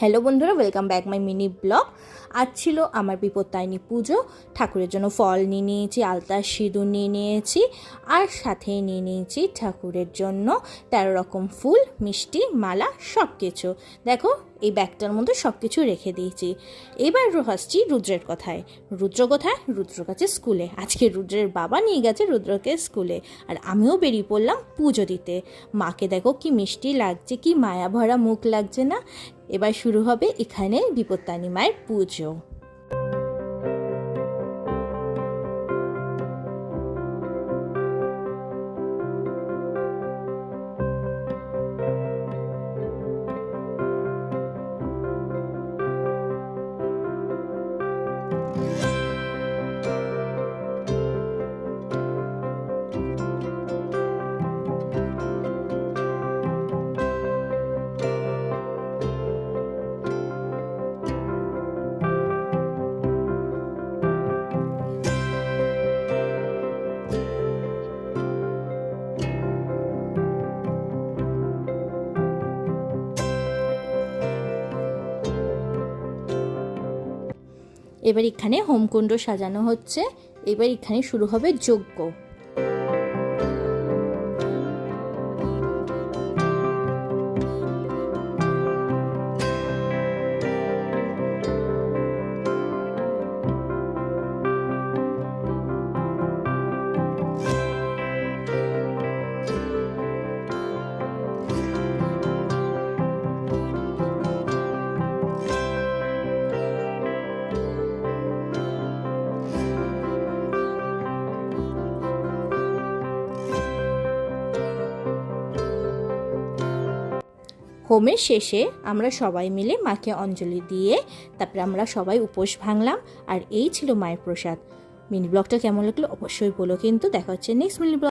Hello বন্ধুরা, welcome back my mini blog. আজ ছিল আমার বিপত্তারিণী পুজো। ঠাকুরের জন্য ফল নিয়ে নিয়েছি, আলতা সিঁদুর নিয়ে নিয়েছি, আর সাথে নিয়ে নিয়েছি ঠাকুরের জন্য 13 রকম ফুল, মিষ্টি, মালা, সব কিছু। দেখো, এই ব্যাগটার মধ্যে সব কিছু রেখে দিয়েছি। এবার আসছি রুদ্রের কথায়। রুদ্র কোথায়? রুদ্র কাছে স্কুলে। আজকে রুদ্রের বাবা নিয়ে গেছে রুদ্রকে স্কুলে, আর আমিও বেরিয়ে পড়লাম পুজো দিতে। মাকে দেখো কি মিষ্টি লাগছে, কি মায়া ভরা মুখ লাগছে না? এবার শুরু হবে এখানে বিপত্তারিণী মায়ের পুজো। এবার এখানে হোমকুণ্ড সাজানো হচ্ছে। এবার এখানে শুরু হবে যজ্ঞ। হোমের শেষে আমরা সবাই মিলে মাকে অঞ্জলি দিয়ে তারপরে আমরা সবাই উপোস ভাঙলাম। আর এই ছিল মায়ের প্রসাদ। মিনি ব্লগটা কেমন লাগলো অবশ্যই বলো কিন্তু। দেখা হচ্ছে নেক্সট মিনি ব্লগ।